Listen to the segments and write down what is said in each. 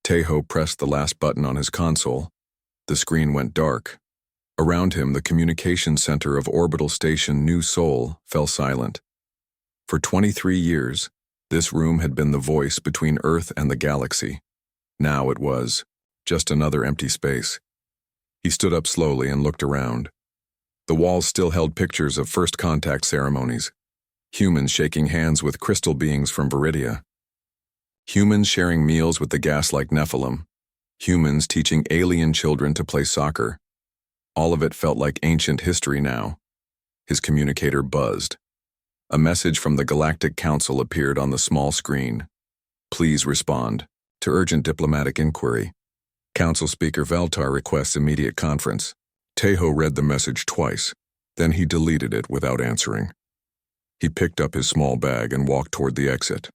Tejo pressed the last button on his console. The screen went dark. Around him, the communication center of orbital station New Sol fell silent. For 23 years, this room had been the voice between Earth and the galaxy. Now it was just another empty space. He stood up slowly and looked around. The walls still held pictures of first contact ceremonies. Humans shaking hands with crystal beings from Viridia. Humans sharing meals with the gas-like Nephilim. Humans teaching alien children to play soccer. All of it felt like ancient history now. His communicator buzzed. A message from the Galactic Council appeared on the small screen. Please respond to urgent diplomatic inquiry. Council Speaker Veltar requests immediate conference. Tejo read the message twice, then he deleted it without answering. He picked up his small bag and walked toward the exit.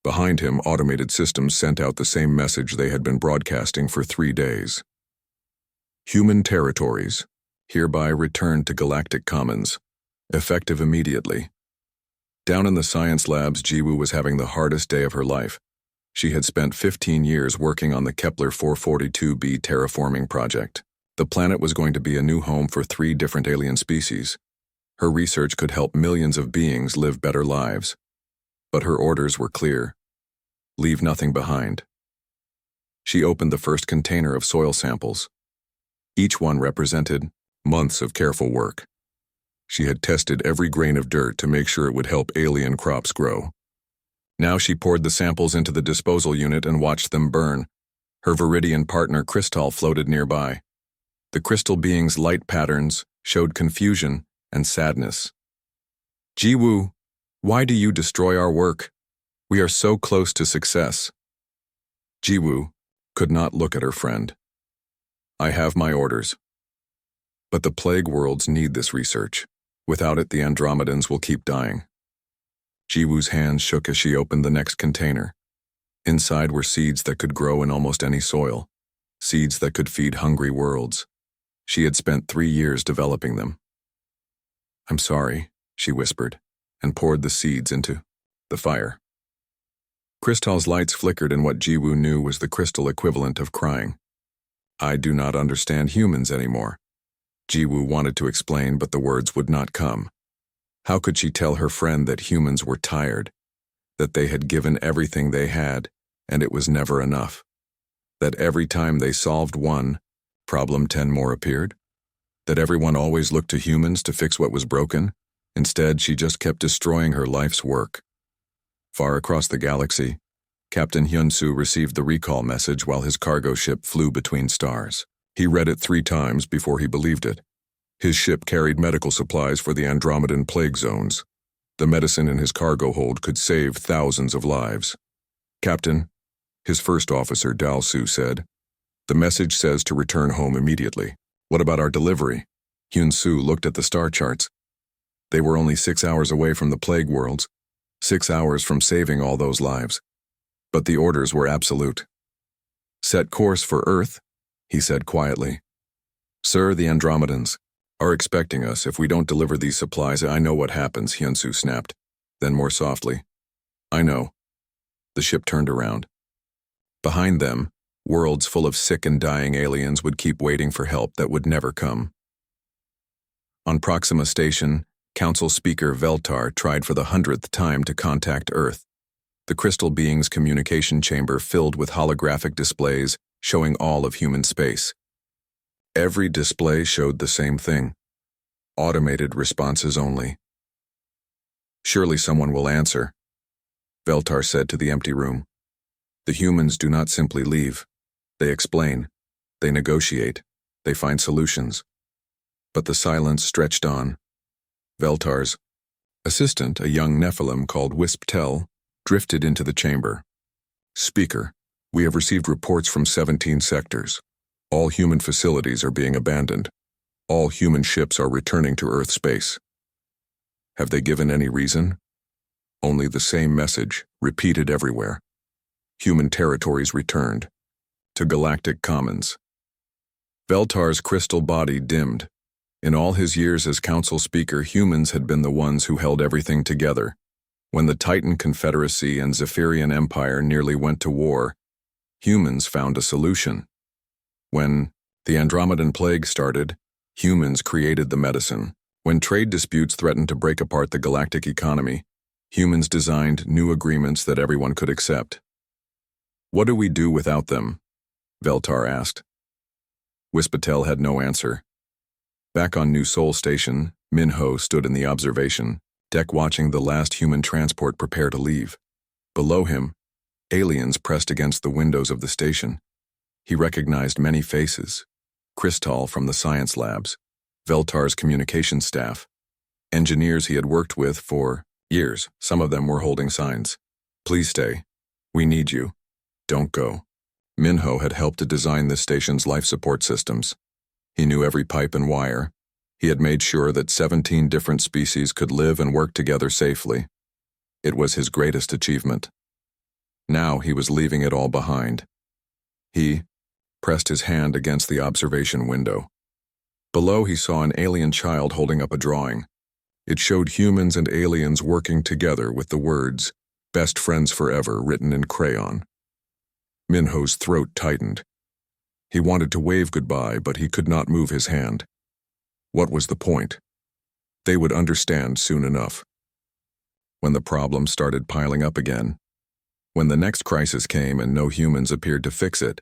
Behind him, automated systems sent out the same message they had been broadcasting for 3 days. Human territories, hereby returned to Galactic Commons, effective immediately. Down in the science labs, Jiwoo was having the hardest day of her life. She had spent 15 years working on the Kepler 442b terraforming project. The planet was going to be a new home for 3 different alien species. Her research could help millions of beings live better lives. But her orders were clear. Leave nothing behind. She opened the first container of soil samples. Each one represented months of careful work. She had tested every grain of dirt to make sure it would help alien crops grow. Now she poured the samples into the disposal unit and watched them burn. Her Viridian partner Crystal floated nearby. The crystal being's light patterns showed confusion and sadness. Jiwoo, why do you destroy our work? We are so close to success. Jiwoo could not look at her friend. I have my orders. But the plague worlds need this research. Without it, the Andromedans will keep dying. Jiwoo's hands shook as she opened the next container. Inside were seeds that could grow in almost any soil. Seeds that could feed hungry worlds. She had spent 3 years developing them. I'm sorry, she whispered, and poured the seeds into the fire. Crystal's lights flickered in what Jiwoo knew was the crystal equivalent of crying. I do not understand humans anymore. Jiwoo wanted to explain, but the words would not come. How could she tell her friend that humans were tired, that they had given everything they had, and it was never enough? That every time they solved one, problem 10 more appeared? That everyone always looked to humans to fix what was broken? Instead, she just kept destroying her life's work. Far across the galaxy, Captain Hyun-soo received the recall message while his cargo ship flew between stars. He read it 3 times before he believed it. His ship carried medical supplies for the Andromedan plague zones. The medicine in his cargo hold could save thousands of lives. Captain, his first officer, Dal-soo, said, the message says to return home immediately. What about our delivery? Hyun-soo looked at the star charts. They were only 6 hours away from the plague worlds, 6 hours from saving all those lives. But the orders were absolute. Set course for Earth, he said quietly. Sir, the Andromedans are expecting us. If we don't deliver these supplies, I know what happens, Hyun-soo snapped. Then more softly, I know. The ship turned around. Behind them, worlds full of sick and dying aliens would keep waiting for help that would never come. On Proxima Station, Council Speaker Veltar tried for the 100th time to contact Earth. The crystal being's communication chamber filled with holographic displays showing all of human space. Every display showed the same thing. Automated responses only. Surely someone will answer, Veltar said to the empty room. The humans do not simply leave. They explain. They negotiate. They find solutions. But the silence stretched on. Veltar's assistant, a young Nephilim called Wisp-Tel, drifted into the chamber. Speaker, we have received reports from 17 sectors. All human facilities are being abandoned. All human ships are returning to Earth space. Have they given any reason? Only the same message, repeated everywhere. Human territories returned. To Galactic Commons. Veltar's crystal body dimmed. In all his years as council speaker, humans had been the ones who held everything together. When the Titan Confederacy and Zephyrian Empire nearly went to war, humans found a solution. When the Andromedan plague started, humans created the medicine. When trade disputes threatened to break apart the galactic economy, humans designed new agreements that everyone could accept. What do we do without them? Veltar asked. Wispatel had no answer. Back on New Sol Station, Minho stood in the observation deck watching the last human transport prepare to leave. Below him, aliens pressed against the windows of the station. He recognized many faces. Cristal from the science labs, Veltar's communications staff, engineers he had worked with for years. Some of them were holding signs. Please stay. We need you. Don't go. Minho had helped to design this station's life support systems. He knew every pipe and wire. He had made sure that 17 different species could live and work together safely. It was his greatest achievement. Now he was leaving it all behind. He pressed his hand against the observation window. Below he saw an alien child holding up a drawing. It showed humans and aliens working together with the words, "Best friends forever," written in crayon. Minho's throat tightened. He wanted to wave goodbye, but he could not move his hand. What was the point? They would understand soon enough. When the problems started piling up again, when the next crisis came and no humans appeared to fix it,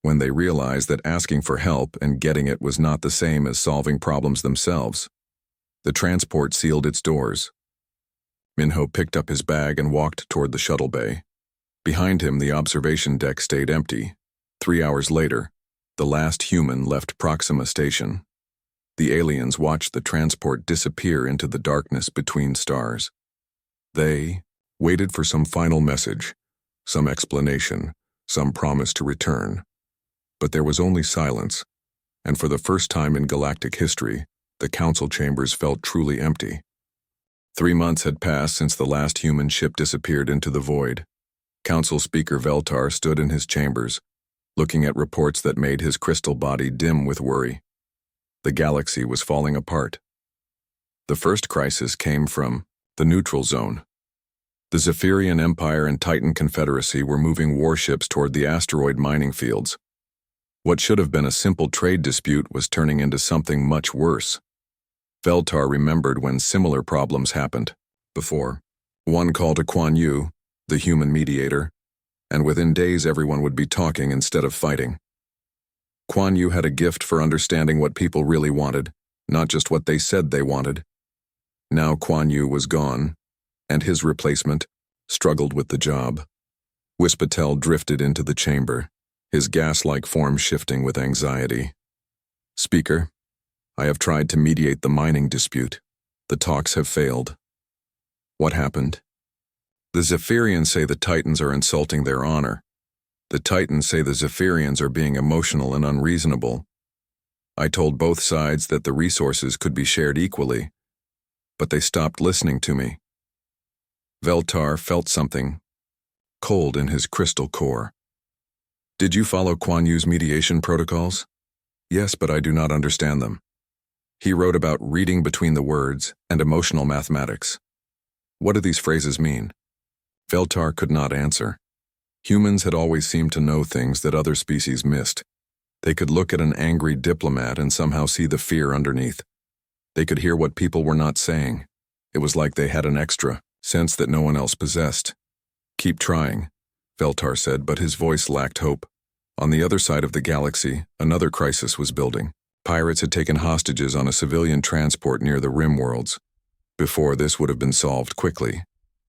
when they realized that asking for help and getting it was not the same as solving problems themselves, the transport sealed its doors. Minho picked up his bag and walked toward the shuttle bay. Behind him, the observation deck stayed empty. 3 hours later, the last human left Proxima Station. The aliens watched the transport disappear into the darkness between stars. They waited for some final message, some explanation, some promise to return. But there was only silence, and for the first time in galactic history, the council chambers felt truly empty. 3 months had passed since the last human ship disappeared into the void. Council Speaker Veltar stood in his chambers, looking at reports that made his crystal body dim with worry. The galaxy was falling apart. The first crisis came from the neutral zone. The Zephyrian Empire and Titan Confederacy were moving warships toward the asteroid mining fields. What should have been a simple trade dispute was turning into something much worse. Veltar remembered when similar problems happened before. One call to Quan Yu, the human mediator, and within days everyone would be talking instead of fighting. Quan Yu had a gift for understanding what people really wanted, not just what they said they wanted. Now Quan Yu was gone, and his replacement struggled with the job. Wispatel drifted into the chamber, his gas-like form shifting with anxiety. Speaker, I have tried to mediate the mining dispute. The talks have failed. What happened? The Zephyrians say the Titans are insulting their honor. The Titans say the Zephyrians are being emotional and unreasonable. I told both sides that the resources could be shared equally, but they stopped listening to me. Veltar felt something cold in his crystal core. Did you follow Quan Yu's mediation protocols? Yes, but I do not understand them. He wrote about reading between the words and emotional mathematics. What do these phrases mean? Veltar could not answer. Humans had always seemed to know things that other species missed. They could look at an angry diplomat and somehow see the fear underneath. They could hear what people were not saying. It was like they had an extra sense that no one else possessed. Keep trying, Veltar said, but his voice lacked hope. On the other side of the galaxy, another crisis was building. Pirates had taken hostages on a civilian transport near the Rim worlds. Before this would have been solved quickly.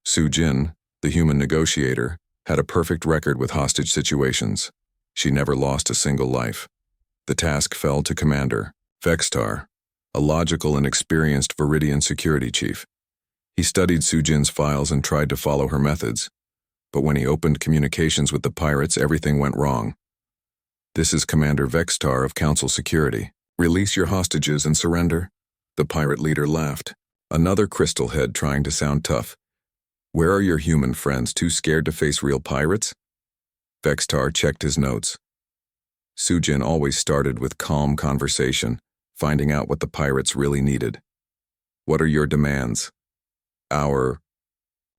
Su Jin, the human negotiator, had a perfect record with hostage situations. She never lost a single life. The task fell to Commander Vextar, a logical and experienced Viridian security chief. He studied Su Jin's files and tried to follow her methods. But when he opened communications with the pirates, everything went wrong. This is Commander Vextar of Council Security. Release your hostages and surrender. The pirate leader laughed. Another crystal head trying to sound tough. Where are your human friends, too scared to face real pirates? Vextar checked his notes. Su Jin always started with calm conversation, finding out what the pirates really needed. What are your demands? Our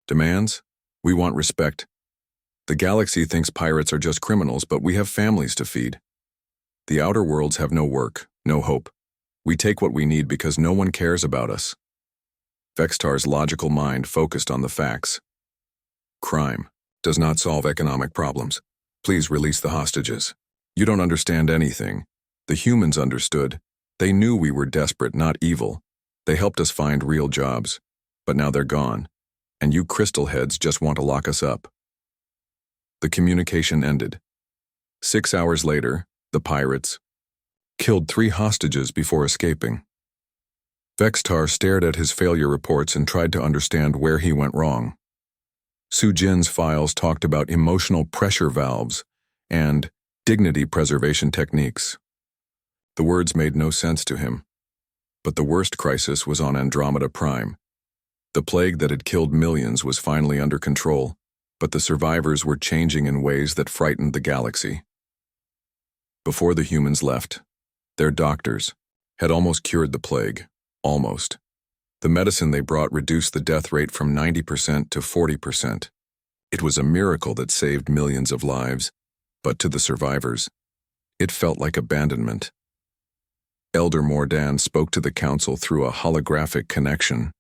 demands? We want respect. The galaxy thinks pirates are just criminals, but we have families to feed. The outer worlds have no work, no hope. We take what we need because no one cares about us. Vextar's logical mind focused on the facts. Crime does not solve economic problems. Please release the hostages. You don't understand anything. The humans understood. They knew we were desperate, not evil. They helped us find real jobs. But now they're gone. And you crystal heads just want to lock us up. The communication ended. 6 hours later, the pirates killed 3 hostages before escaping. Vextar stared at his failure reports and tried to understand where he went wrong. Sujin's files talked about emotional pressure valves and dignity preservation techniques. The words made no sense to him. But the worst crisis was on Andromeda Prime. The plague that had killed millions was finally under control, but the survivors were changing in ways that frightened the galaxy. Before the humans left, their doctors had almost cured the plague. Almost. The medicine they brought reduced the death rate from 90% to 40%. It was a miracle that saved millions of lives, but to the survivors, it felt like abandonment. Elder Mordan spoke to the council through a holographic connection.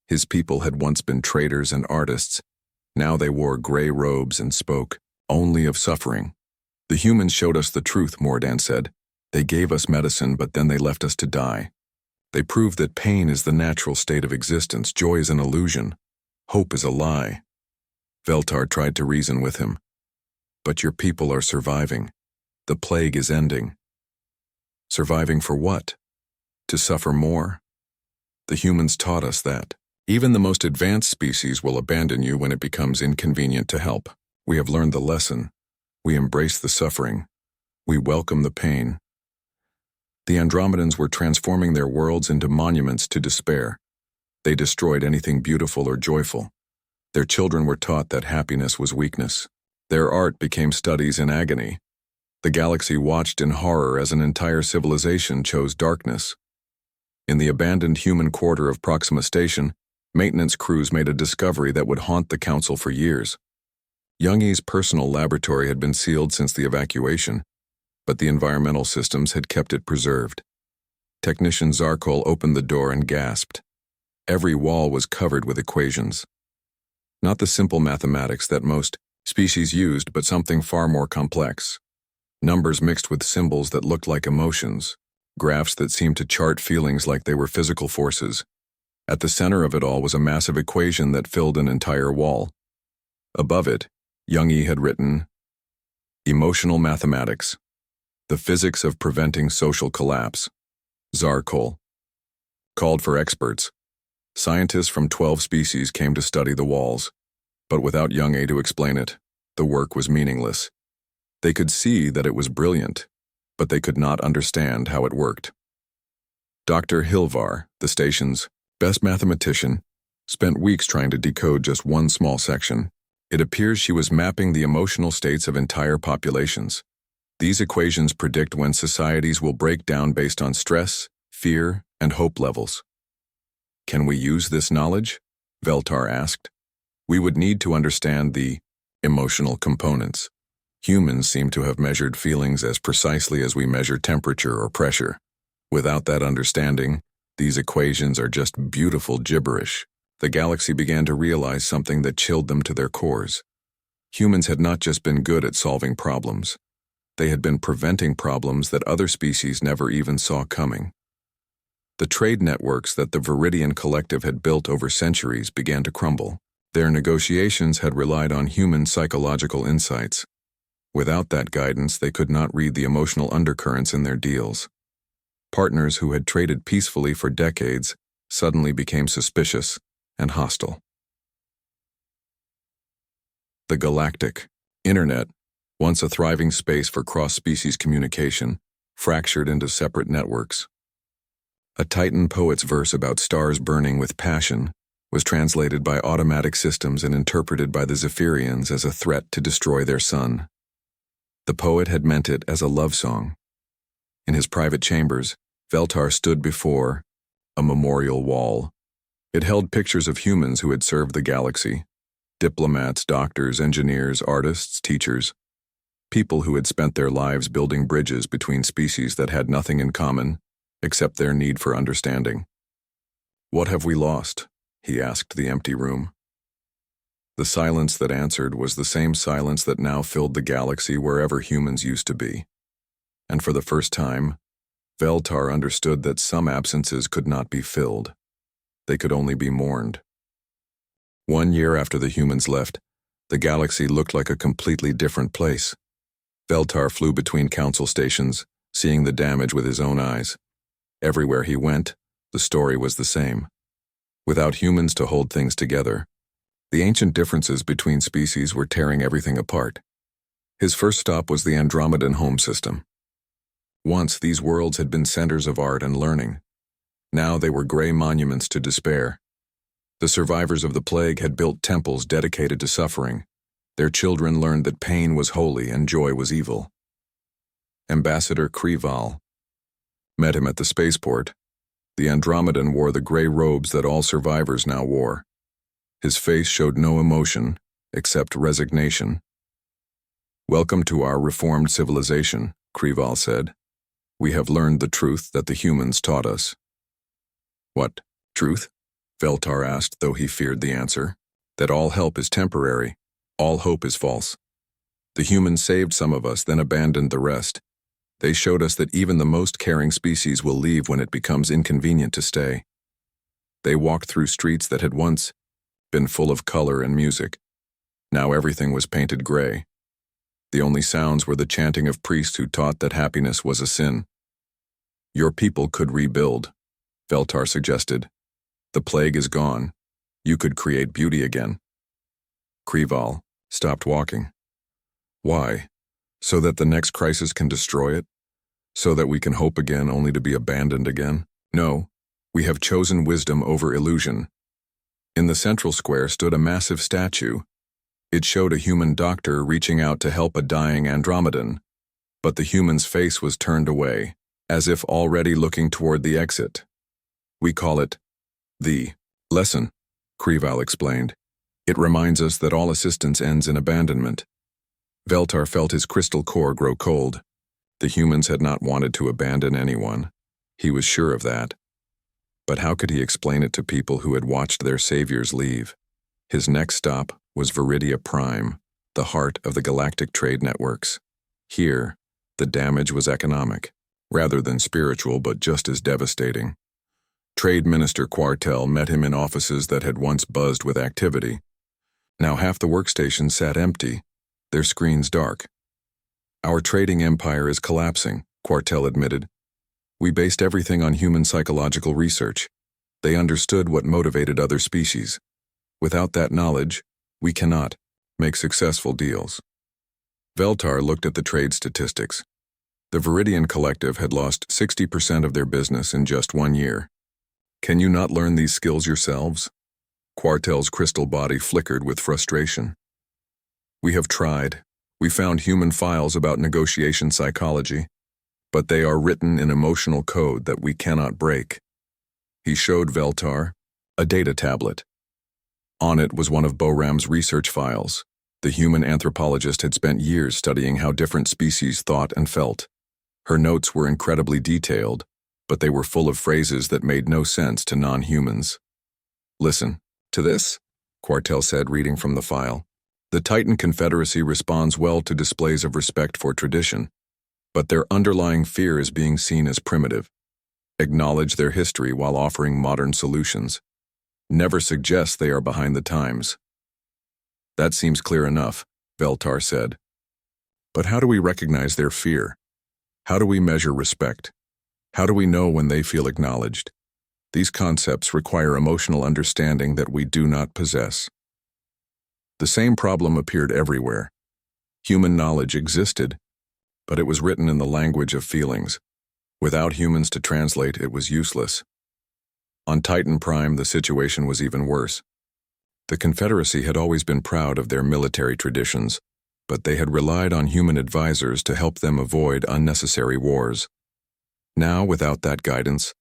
His people had once been traders and artists. Now they wore gray robes and spoke only of suffering. The humans showed us the truth, Mordan said. They gave us medicine, but then they left us to die. They proved that pain is the natural state of existence, joy is an illusion, hope is a lie. Veltar tried to reason with him. But your people are surviving. The plague is ending. Surviving for what? To suffer more? The humans taught us that. Even the most advanced species will abandon you when it becomes inconvenient to help. We have learned the lesson. We embrace the suffering. We welcome the pain. The Andromedans were transforming their worlds into monuments to despair. They destroyed anything beautiful or joyful. Their children were taught that happiness was weakness. Their art became studies in agony. The galaxy watched in horror as an entire civilization chose darkness. In the abandoned human quarter of Proxima Station, maintenance crews made a discovery that would haunt the council for years. Youngi's personal laboratory had been sealed since the evacuation, but the environmental systems had kept it preserved. Technician Zarkol opened the door and gasped. Every wall was covered with equations. Not the simple mathematics that most species used, but something far more complex. Numbers mixed with symbols that looked like emotions, graphs that seemed to chart feelings like they were physical forces. At the center of it all was a massive equation that filled an entire wall. Above it, Youngi had written, "Emotional mathematics. The physics of preventing social collapse." Zarkol called for experts. Scientists from 12 species came to study the walls, but without Youngi to explain it, the work was meaningless. They could see that it was brilliant, but they could not understand how it worked. Dr. Hilvar, the station's best mathematician, spent weeks trying to decode just one small section. It appears she was mapping the emotional states of entire populations. These equations predict when societies will break down based on stress, fear, and hope levels. Can we use this knowledge? Veltar asked. We would need to understand the emotional components. Humans seem to have measured feelings as precisely as we measure temperature or pressure. Without that understanding, these equations are just beautiful gibberish. The galaxy began to realize something that chilled them to their cores. Humans had not just been good at solving problems. They had been preventing problems that other species never even saw coming. The trade networks that the Viridian Collective had built over centuries began to crumble. Their negotiations had relied on human psychological insights. Without that guidance, they could not read the emotional undercurrents in their deals. Partners who had traded peacefully for decades suddenly became suspicious and hostile. The Galactic Internet, once a thriving space for cross-species communication, fractured into separate networks. A Titan poet's verse about stars burning with passion was translated by automatic systems and interpreted by the Zephyrians as a threat to destroy their sun. The poet had meant it as a love song. In his private chambers, Veltar stood before a memorial wall. It held pictures of humans who had served the galaxy. Diplomats, doctors, engineers, artists, teachers. People who had spent their lives building bridges between species that had nothing in common, except their need for understanding. "What have we lost?" he asked the empty room. The silence that answered was the same silence that now filled the galaxy wherever humans used to be. And for the first time, Veltar understood that some absences could not be filled. They could only be mourned. 1 year after the humans left, the galaxy looked like a completely different place. Veltar flew between council stations, seeing the damage with his own eyes. Everywhere he went, the story was the same. Without humans to hold things together, the ancient differences between species were tearing everything apart. His first stop was the Andromedan home system. Once these worlds had been centers of art and learning. Now they were gray monuments to despair. The survivors of the plague had built temples dedicated to suffering. Their children learned that pain was holy and joy was evil. Ambassador Krival met him at the spaceport. The Andromedan wore the gray robes that all survivors now wore. His face showed no emotion, except resignation. "Welcome to our reformed civilization," Krival said. "We have learned the truth that the humans taught us." "What truth?" Veltar asked, though he feared the answer. "That all help is temporary, all hope is false. The humans saved some of us, then abandoned the rest. They showed us that even the most caring species will leave when it becomes inconvenient to stay. They walked through streets that had once been full of color and music. Now everything was painted gray. The only sounds were the chanting of priests who taught that happiness was a sin." "Your people could rebuild," Veltar suggested. "The plague is gone. You could create beauty again." Krival stopped walking. "Why? So that the next crisis can destroy it? So that we can hope again only to be abandoned again? No, we have chosen wisdom over illusion." In the central square stood a massive statue. It showed a human doctor reaching out to help a dying Andromedan, but the human's face was turned away, as if already looking toward the exit. "We call it the lesson," Krival explained. "It reminds us that all assistance ends in abandonment." Veltar felt his crystal core grow cold. The humans had not wanted to abandon anyone. He was sure of that. But how could he explain it to people who had watched their saviors leave? His next stop was Viridia Prime, the heart of the galactic trade networks. Here, the damage was economic, rather than spiritual, but just as devastating. Trade Minister Quartel met him in offices that had once buzzed with activity. Now half the workstations sat empty, their screens dark. "Our trading empire is collapsing," Quartel admitted. "We based everything on human psychological research. They understood what motivated other species. Without that knowledge, we cannot make successful deals." Veltar looked at the trade statistics. The Viridian Collective had lost 60% of their business in just 1 year. "Can you not learn these skills yourselves?" Quartel's crystal body flickered with frustration. "We have tried. We found human files about negotiation psychology, but they are written in emotional code that we cannot break." He showed Veltar a data tablet. On it was one of Boram's research files. The human anthropologist had spent years studying how different species thought and felt. Her notes were incredibly detailed, but they were full of phrases that made no sense to non-humans. "Listen to this," Quartel said, reading from the file. "The Titan Confederacy responds well to displays of respect for tradition, but their underlying fear is being seen as primitive. Acknowledge their history while offering modern solutions. Never suggest they are behind the times." "That seems clear enough," Veltar said. "But how do we recognize their fear? How do we measure respect? How do we know when they feel acknowledged? These concepts require emotional understanding that we do not possess." The same problem appeared everywhere. Human knowledge existed, but it was written in the language of feelings. Without humans to translate, it was useless. On Titan Prime, the situation was even worse. The Confederacy had always been proud of their military traditions, but they had relied on human advisors to help them avoid unnecessary wars. Now, without that guidance,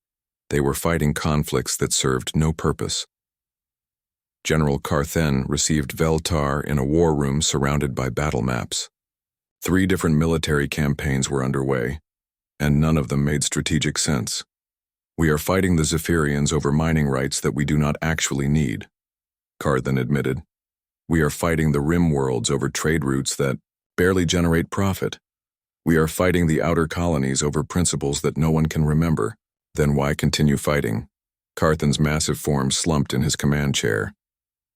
they were fighting conflicts that served no purpose. General Carthen received Veltar in a war room surrounded by battle maps. 3 different military campaigns were underway, and none of them made strategic sense. We are fighting the Zephyrians over mining rights that we do not actually need, Carthen admitted. We are fighting the Rim worlds over trade routes that barely generate profit. We are fighting the outer colonies over principles that no one can remember. Then why continue fighting? Carthen's massive form slumped in his command chair.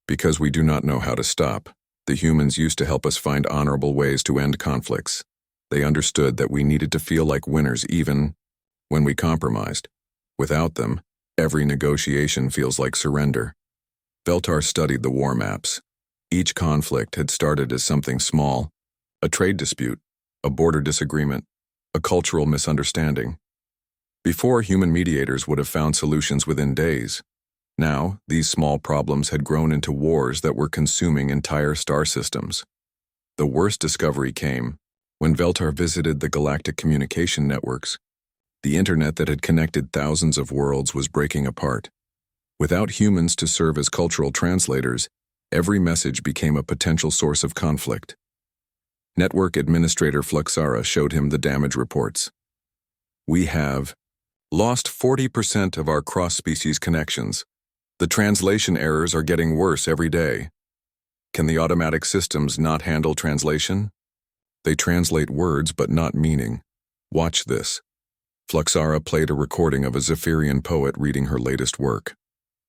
Because we do not know how to stop. The humans used to help us find honorable ways to end conflicts. They understood that we needed to feel like winners even when we compromised. Without them, every negotiation feels like surrender. Veltar studied the war maps. Each conflict had started as something small, a trade dispute, a border disagreement, a cultural misunderstanding. Before, human mediators would have found solutions within days. Now, these small problems had grown into wars that were consuming entire star systems. The worst discovery came when Veltar visited the galactic communication networks. The internet that had connected thousands of worlds was breaking apart. Without humans to serve as cultural translators, every message became a potential source of conflict. Network Administrator Fluxara showed him the damage reports. We have lost 40% of our cross-species connections. The translation errors are getting worse every day. Can the automatic systems not handle translation? They translate words but not meaning. Watch this. Fluxara played a recording of a Zephyrian poet reading her latest work.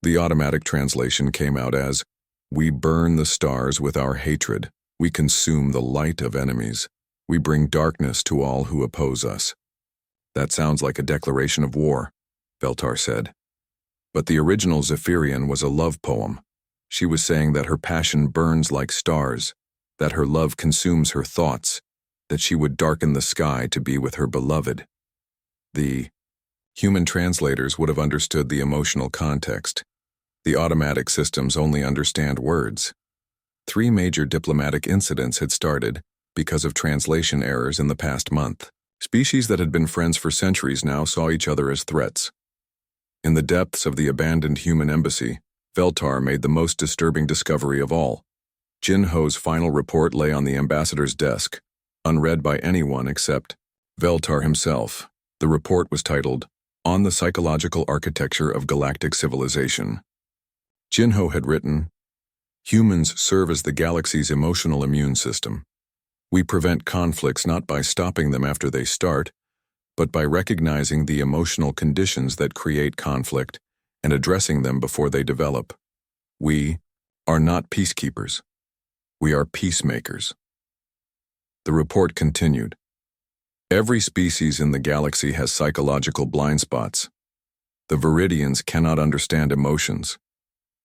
The automatic translation came out as, "We burn the stars with our hatred. We consume the light of enemies. We bring darkness to all who oppose us." That sounds like a declaration of war, Veltar said. But the original Zephyrian was a love poem. She was saying that her passion burns like stars, that her love consumes her thoughts, that she would darken the sky to be with her beloved. The human translators would have understood the emotional context. The automatic systems only understand words. 3 major diplomatic incidents had started because of translation errors in the past month. Species that had been friends for centuries now saw each other as threats. In the depths of the abandoned human embassy, Veltar made the most disturbing discovery of all. Jinho's final report lay on the ambassador's desk, unread by anyone except Veltar himself. The report was titled, "On the Psychological Architecture of Galactic Civilization." Jinho had written, "Humans serve as the galaxy's emotional immune system. We prevent conflicts not by stopping them after they start, but by recognizing the emotional conditions that create conflict and addressing them before they develop. We are not peacekeepers. We are peacemakers." The report continued. Every species in the galaxy has psychological blind spots. The Viridians cannot understand emotions.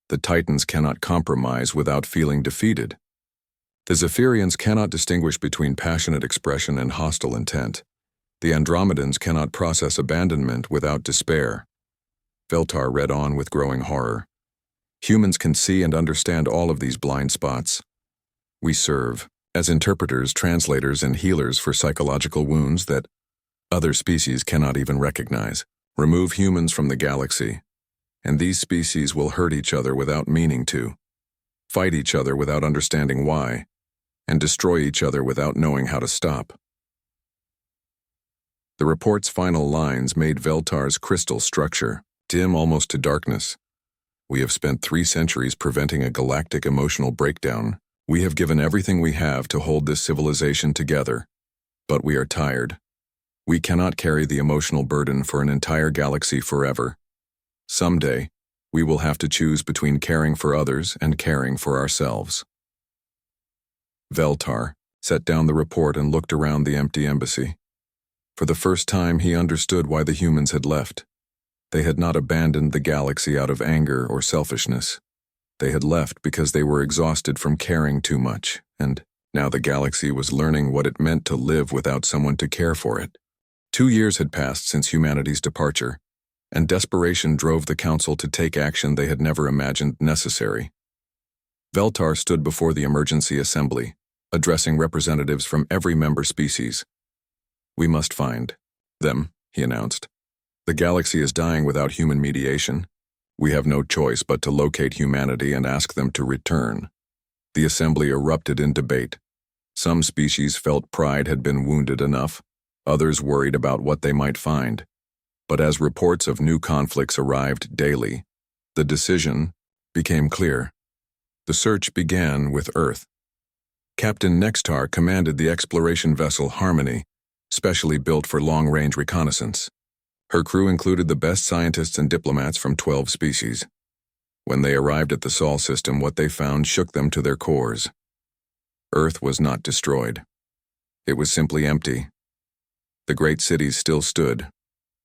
The Titans cannot compromise without feeling defeated. The Zephyrians cannot distinguish between passionate expression and hostile intent. The Andromedans cannot process abandonment without despair. Veltar read on with growing horror. Humans can see and understand all of these blind spots. We serve as interpreters, translators, and healers for psychological wounds that other species cannot even recognize. Remove humans from the galaxy, and these species will hurt each other without meaning to, fight each other without understanding why, and destroy each other without knowing how to stop. The report's final lines made Veltar's crystal structure dim almost to darkness. We have spent 3 centuries preventing a galactic emotional breakdown. We have given everything we have to hold this civilization together, but we are tired. We cannot carry the emotional burden for an entire galaxy forever. Someday, we will have to choose between caring for others and caring for ourselves. Veltar set down the report and looked around the empty embassy. For the first time, he understood why the humans had left. They had not abandoned the galaxy out of anger or selfishness. They had left because they were exhausted from caring too much, and now the galaxy was learning what it meant to live without someone to care for it. 2 years had passed since humanity's departure, and desperation drove the Council to take action they had never imagined necessary. Veltar stood before the emergency assembly, addressing representatives from every member species. "We must find them," he announced. "The galaxy is dying without human mediation. We have no choice but to locate humanity and ask them to return." The assembly erupted in debate. Some species felt pride had been wounded enough, others worried about what they might find. But as reports of new conflicts arrived daily, the decision became clear. The search began with Earth. Captain Nextar commanded the exploration vessel Harmony, specially built for long-range reconnaissance. Her crew included the best scientists and diplomats from 12 species. When they arrived at the Sol system, what they found shook them to their cores. Earth was not destroyed. It was simply empty. The great cities still stood,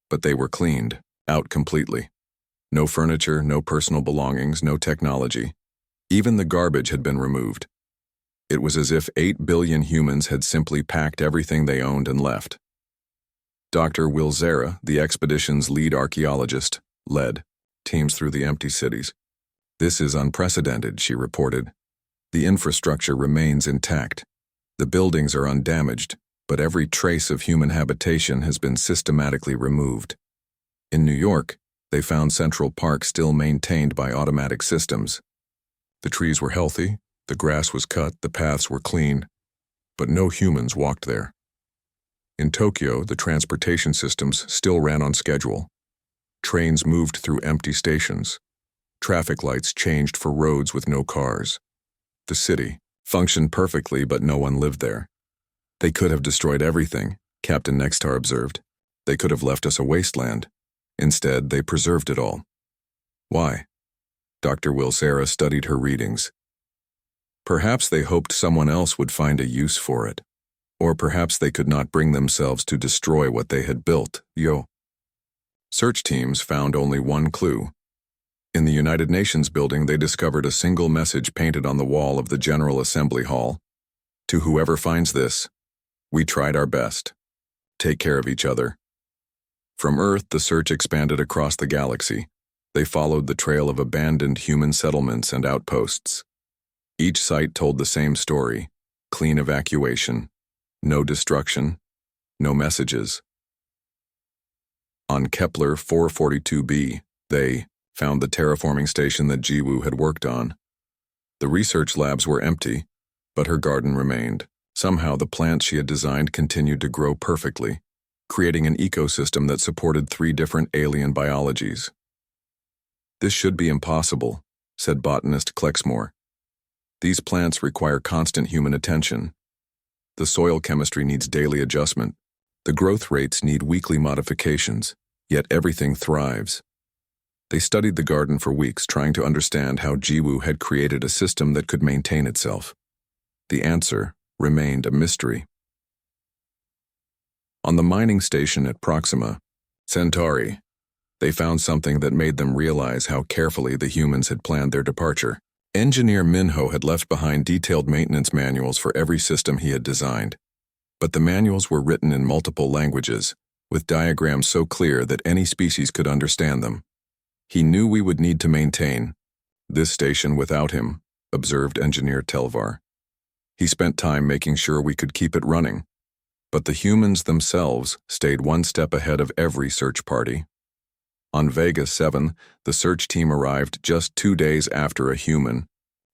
but they were cleaned out completely. No furniture, no personal belongings, no technology. Even the garbage had been removed. It was as if 8 billion humans had simply packed everything they owned and left. Dr. Wilzera, the expedition's lead archaeologist, led teams through the empty cities. "This is unprecedented," she reported. "The infrastructure remains intact. The buildings are undamaged, but every trace of human habitation has been systematically removed." In New York, they found Central Park still maintained by automatic systems. The trees were healthy, the grass was cut, the paths were clean, but no humans walked there. In Tokyo, the transportation systems still ran on schedule. Trains moved through empty stations. Traffic lights changed for roads with no cars. The city functioned perfectly, but no one lived there. "They could have destroyed everything," Captain Nextar observed. "They could have left us a wasteland. Instead, they preserved it all." "Why?" Dr. Wilzera studied her readings. "Perhaps they hoped someone else would find a use for it. Or perhaps they could not bring themselves to destroy what they had built, Search teams found only one clue. In the United Nations building, they discovered a single message painted on the wall of the General Assembly Hall. "To whoever finds this, we tried our best. Take care of each other." From Earth, the search expanded across the galaxy. They followed the trail of abandoned human settlements and outposts. Each site told the same story: clean evacuation, no destruction, no messages. On Kepler 442b, they found the terraforming station that Jiwoo had worked on. The research labs were empty, but her garden remained. Somehow the plants she had designed continued to grow perfectly, creating an ecosystem that supported 3 different alien biologies. "This should be impossible," said botanist Klexmore. "These plants require constant human attention. The soil chemistry needs daily adjustment. The growth rates need weekly modifications, yet everything thrives." They studied the garden for weeks, trying to understand how Jiwoo had created a system that could maintain itself. The answer remained a mystery. On the mining station at Proxima Centauri, they found something that made them realize how carefully the humans had planned their departure. Engineer Minho had left behind detailed maintenance manuals for every system he had designed. But the manuals were written in multiple languages, with diagrams so clear that any species could understand them. "He knew we would need to maintain this station without him," observed Engineer Telvar. "He spent time making sure we could keep it running." But the humans themselves stayed one step ahead of every search party. On Vega 7, the search team arrived just 2 days after a human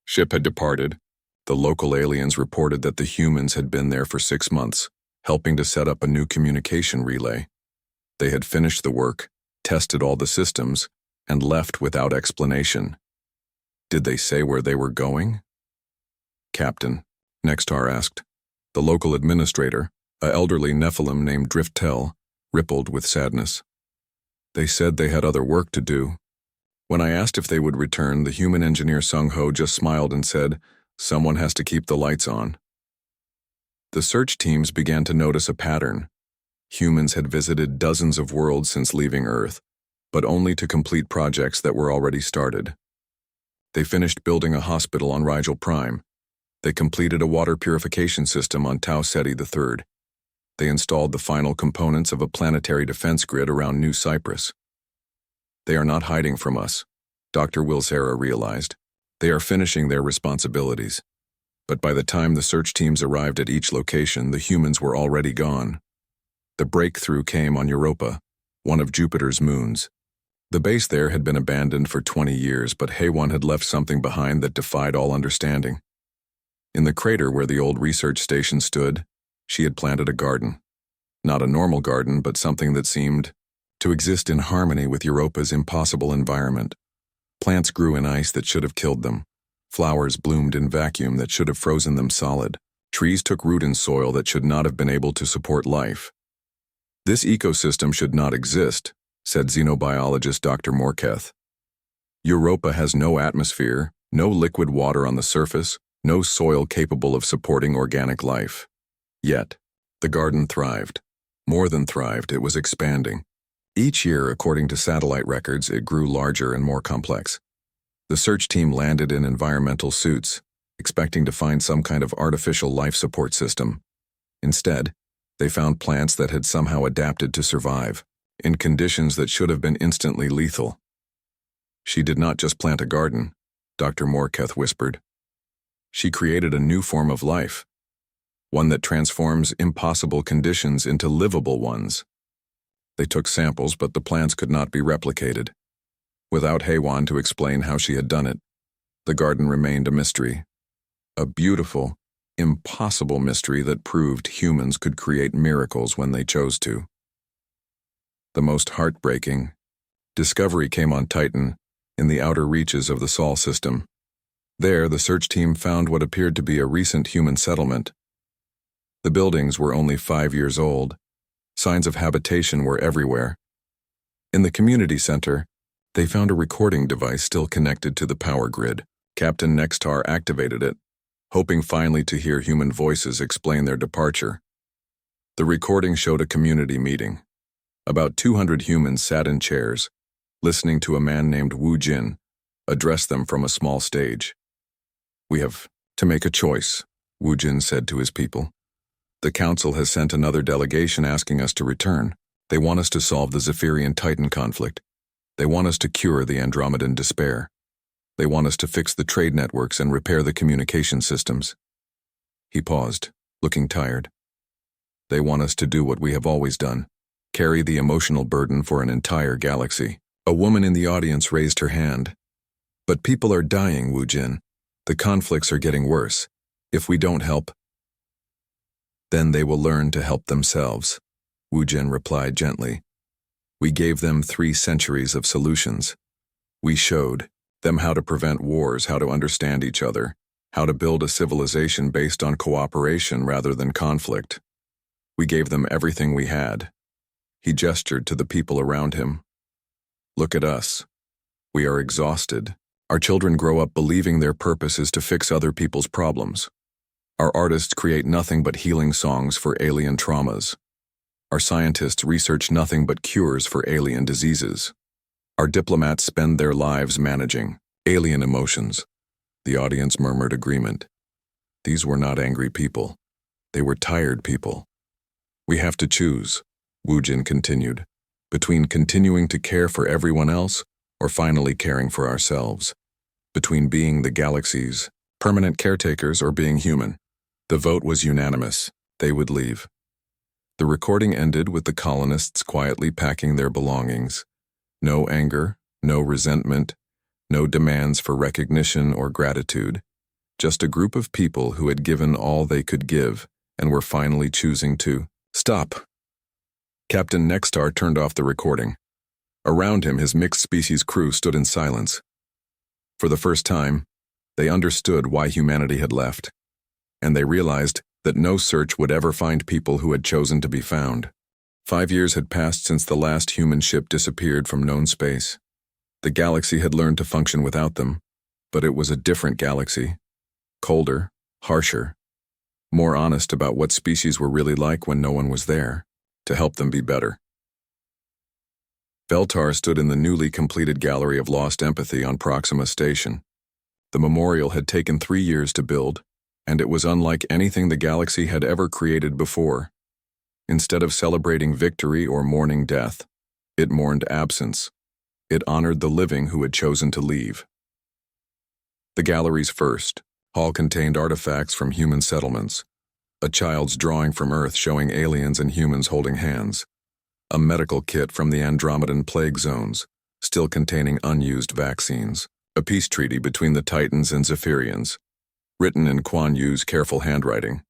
ship had departed. The local aliens reported that the humans had been there for 6 months, helping to set up a new communication relay. They had finished the work, tested all the systems, and left without explanation. Did they say where they were going? "Captain," Nextar asked. The local administrator, an elderly Nephilim named Driftel, rippled with sadness. "They said they had other work to do." When I asked if they would return, the human engineer Sung-ho just smiled and said, "Someone has to keep the lights on." The search teams began to notice a pattern. Humans had visited dozens of worlds since leaving Earth, but only to complete projects that were already started. They finished building a hospital on Rigel Prime. They completed a water purification system on Tau Ceti III. They installed the final components of a planetary defense grid around New Cyprus. "They are not hiding from us," Dr. Wilzera realized. "They are finishing their responsibilities." But by the time the search teams arrived at each location, the humans were already gone. The breakthrough came on Europa, one of Jupiter's moons. The base there had been abandoned for 20 years, but HFY had left something behind that defied all understanding. In the crater where the old research station stood, she had planted a garden. Not a normal garden, but something that seemed to exist in harmony with Europa's impossible environment. Plants grew in ice that should have killed them. Flowers bloomed in vacuum that should have frozen them solid. Trees took root in soil that should not have been able to support life. This ecosystem should not exist, said xenobiologist Dr. Morketh. Europa has no atmosphere, no liquid water on the surface, no soil capable of supporting organic life. Yet, the garden thrived. More than thrived, it was expanding. Each year, according to satellite records, it grew larger and more complex. The search team landed in environmental suits, expecting to find some kind of artificial life support system. Instead, they found plants that had somehow adapted to survive, in conditions that should have been instantly lethal. She did not just plant a garden, Dr. Morketh whispered. She created a new form of life, one that transforms impossible conditions into livable ones. They took samples, but the plants could not be replicated. Without HFY to explain how she had done it, the garden remained a mystery. A beautiful, impossible mystery that proved humans could create miracles when they chose to. The most heartbreaking discovery came on Titan, in the outer reaches of the Sol system. There, the search team found what appeared to be a recent human settlement. The buildings were only 5 years old. Signs of habitation were everywhere. In the community center, they found a recording device still connected to the power grid. Captain Nextar activated it, hoping finally to hear human voices explain their departure. The recording showed a community meeting. About 200 humans sat in chairs, listening to a man named Wu Jin address them from a small stage. "We have to make a choice," Wu Jin said to his people. "The Council has sent another delegation asking us to return. They want us to solve the Zephyrian-Titan conflict. They want us to cure the Andromedan despair. They want us to fix the trade networks and repair the communication systems." He paused, looking tired. "They want us to do what we have always done, carry the emotional burden for an entire galaxy." A woman in the audience raised her hand. "But people are dying, Wu Jin. The conflicts are getting worse. If we don't help, then they will learn to help themselves," Wu Jin replied gently. "We gave them 3 centuries of solutions. We showed them how to prevent wars, how to understand each other, how to build a civilization based on cooperation rather than conflict. We gave them everything we had." He gestured to the people around him. "Look at us. We are exhausted. Our children grow up believing their purpose is to fix other people's problems. Our artists create nothing but healing songs for alien traumas. Our scientists research nothing but cures for alien diseases. Our diplomats spend their lives managing alien emotions." The audience murmured agreement. These were not angry people. They were tired people. "We have to choose," Wu Jin continued, "between continuing to care for everyone else or finally caring for ourselves. Between being the galaxy's permanent caretakers or being human." The vote was unanimous. They would leave. The recording ended with the colonists quietly packing their belongings. No anger, no resentment, no demands for recognition or gratitude. Just a group of people who had given all they could give and were finally choosing to stop. Captain Nextar turned off the recording. Around him, his mixed-species crew stood in silence. For the first time, they understood why humanity had left, and they realized that no search would ever find people who had chosen to be found. 5 years had passed since the last human ship disappeared from known space. The galaxy had learned to function without them, but it was a different galaxy. Colder, harsher, more honest about what species were really like when no one was there, to help them be better. Veltar stood in the newly completed Gallery of Lost Empathy on Proxima Station. The memorial had taken 3 years to build, and it was unlike anything the galaxy had ever created before. Instead of celebrating victory or mourning death, it mourned absence. It honored the living who had chosen to leave. The gallery's first hall contained artifacts from human settlements, a child's drawing from Earth showing aliens and humans holding hands, a medical kit from the Andromedan plague zones, still containing unused vaccines, a peace treaty between the Titans and Zephyrians, written in Kuan Yu's careful handwriting.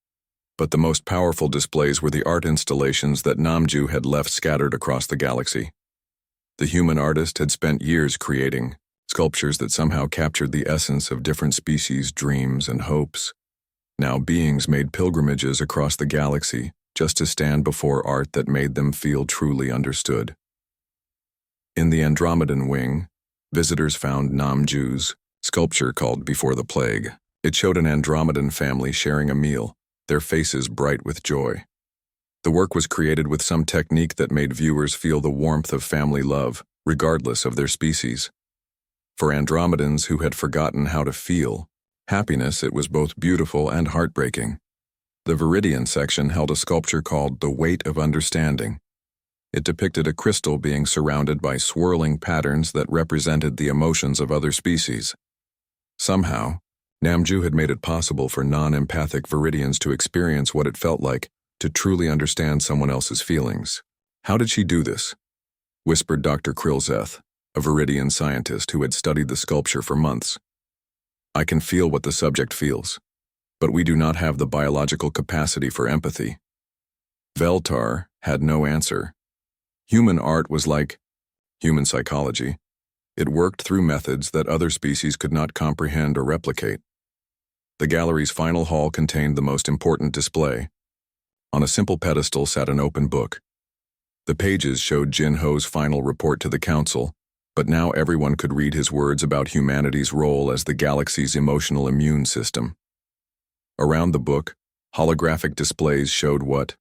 But the most powerful displays were the art installations that Namju had left scattered across the galaxy. The human artist had spent years creating sculptures that somehow captured the essence of different species' dreams and hopes. Now beings made pilgrimages across the galaxy just to stand before art that made them feel truly understood. In the Andromedan wing, visitors found Namju's sculpture called Before the Plague. It showed an Andromedan family sharing a meal, their faces bright with joy. The work was created with some technique that made viewers feel the warmth of family love, regardless of their species. For Andromedans who had forgotten how to feel happiness, it was both beautiful and heartbreaking. The Viridian section held a sculpture called The Weight of Understanding. It depicted a crystal being surrounded by swirling patterns that represented the emotions of other species. Somehow, Namju had made it possible for non-empathic Viridians to experience what it felt like to truly understand someone else's feelings. How did she do this? Whispered Dr. Krilzeth, a Viridian scientist who had studied the sculpture for months. I can feel what the subject feels, but we do not have the biological capacity for empathy. Veltar had no answer. Human art was like human psychology. It worked through methods that other species could not comprehend or replicate. The gallery's final hall contained the most important display. On a simple pedestal sat an open book. The pages showed Jin Ho's final report to the Council, but now everyone could read his words about humanity's role as the galaxy's emotional immune system. Around the book, holographic displays showed what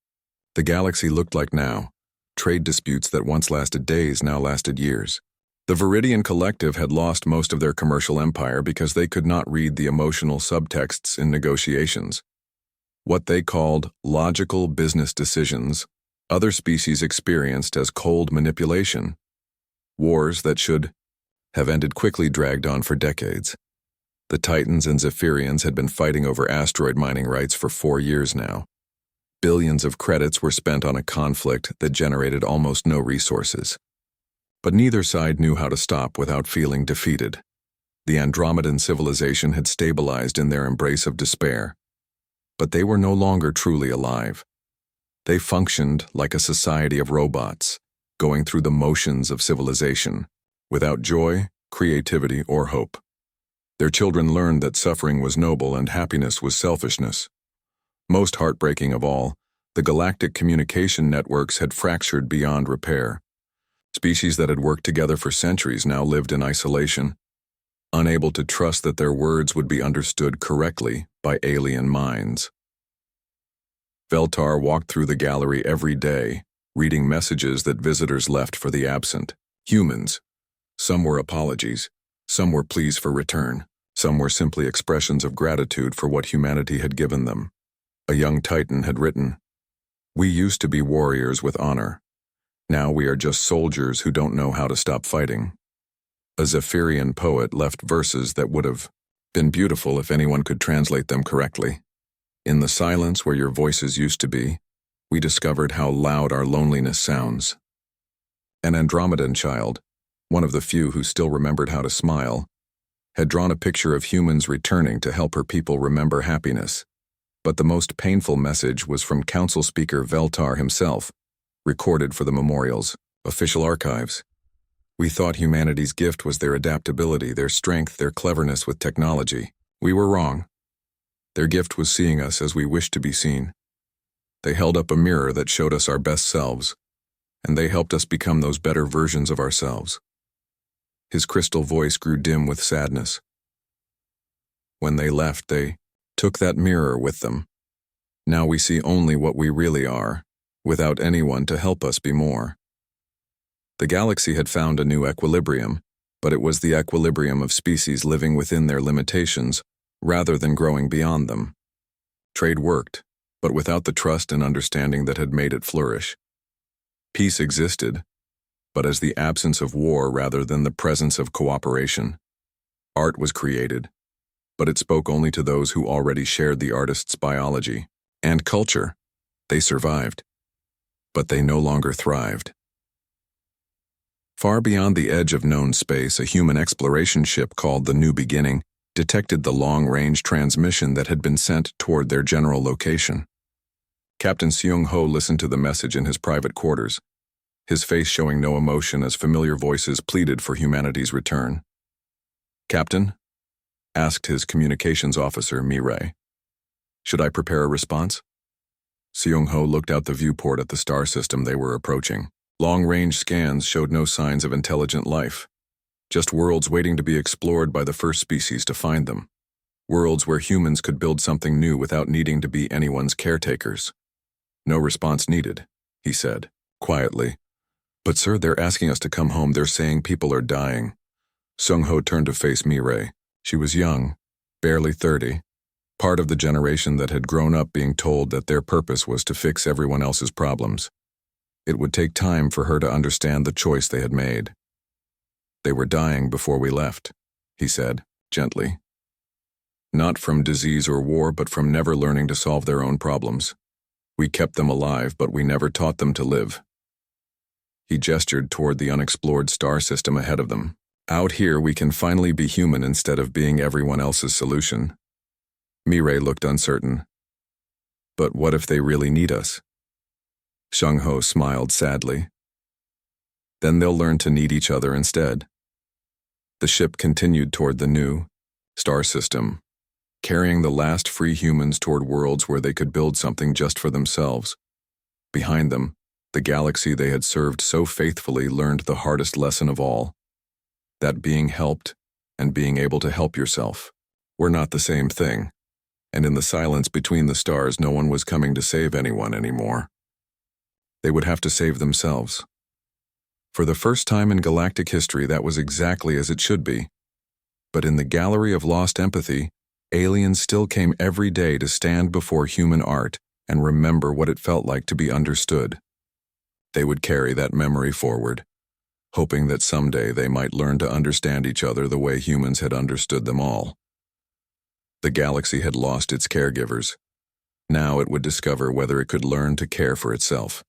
the galaxy looked like now. Trade disputes that once lasted days now lasted years. The Viridian Collective had lost most of their commercial empire because they could not read the emotional subtexts in negotiations. What they called logical business decisions, other species experienced as cold manipulation. Wars that should have ended quickly dragged on for decades. The Titans and Zephyrians had been fighting over asteroid mining rights for 4 years now. Billions of credits were spent on a conflict that generated almost no resources. But neither side knew how to stop without feeling defeated. The Andromedan civilization had stabilized in their embrace of despair. But they were no longer truly alive. They functioned like a society of robots, going through the motions of civilization, without joy, creativity, or hope. Their children learned that suffering was noble and happiness was selfishness. Most heartbreaking of all, the galactic communication networks had fractured beyond repair. Species that had worked together for centuries now lived in isolation, unable to trust that their words would be understood correctly by alien minds. Veltar walked through the gallery every day, reading messages that visitors left for the absent. Humans. Some were apologies, some were pleas for return, some were simply expressions of gratitude for what humanity had given them. A young Titan had written, "We used to be warriors with honor. Now we are just soldiers who don't know how to stop fighting." A Zephyrian poet left verses that would have been beautiful if anyone could translate them correctly. In the silence where your voices used to be, we discovered how loud our loneliness sounds. An Andromedan child, one of the few who still remembered how to smile, had drawn a picture of humans returning to help her people remember happiness. But the most painful message was from Council Speaker Veltar himself, recorded for the memorial's official archives. "We thought humanity's gift was their adaptability, their strength, their cleverness with technology. We were wrong. Their gift was seeing us as we wished to be seen. They held up a mirror that showed us our best selves, and they helped us become those better versions of ourselves." His crystal voice grew dim with sadness. When they left, they took that mirror with them. Now we see only what we really are, without anyone to help us be more. The galaxy had found a new equilibrium, but it was the equilibrium of species living within their limitations, rather than growing beyond them. Trade worked, but without the trust and understanding that had made it flourish. Peace existed, but as the absence of war rather than the presence of cooperation. Art was created, but it spoke only to those who already shared the artist's biology and culture. They survived, but they no longer thrived. Far beyond the edge of known space, a human exploration ship called the New Beginning detected the long-range transmission that had been sent toward their general location. Captain Seung-ho listened to the message in his private quarters, his face showing no emotion as familiar voices pleaded for humanity's return. "Captain?" asked his communications officer, Mirai. "Should I prepare a response?" Seung-ho looked out the viewport at the star system they were approaching. Long-range scans showed no signs of intelligent life, just worlds waiting to be explored by the first species to find them. Worlds where humans could build something new without needing to be anyone's caretakers. "No response needed," he said, quietly. "But sir, they're asking us to come home. They're saying people are dying." Seung-ho turned to face Mirai. She was young, barely 30, part of the generation that had grown up being told that their purpose was to fix everyone else's problems. It would take time for her to understand the choice they had made. "They were dying before we left," he said, gently. "Not from disease or war, but from never learning to solve their own problems. We kept them alive, but we never taught them to live." He gestured toward the unexplored star system ahead of them. "Out here, we can finally be human instead of being everyone else's solution." Mirai looked uncertain. "But what if they really need us?" Seung-ho smiled sadly. "Then they'll learn to need each other instead." The ship continued toward the new star system, carrying the last free humans toward worlds where they could build something just for themselves. Behind them, the galaxy they had served so faithfully learned the hardest lesson of all, that being helped and being able to help yourself were not the same thing, and in the silence between the stars no one was coming to save anyone anymore. They would have to save themselves. For the first time in galactic history, that was exactly as it should be. But in the gallery of lost empathy, aliens still came every day to stand before human art and remember what it felt like to be understood. They would carry that memory forward, hoping that someday they might learn to understand each other the way humans had understood them all. The galaxy had lost its caregivers. Now it would discover whether it could learn to care for itself.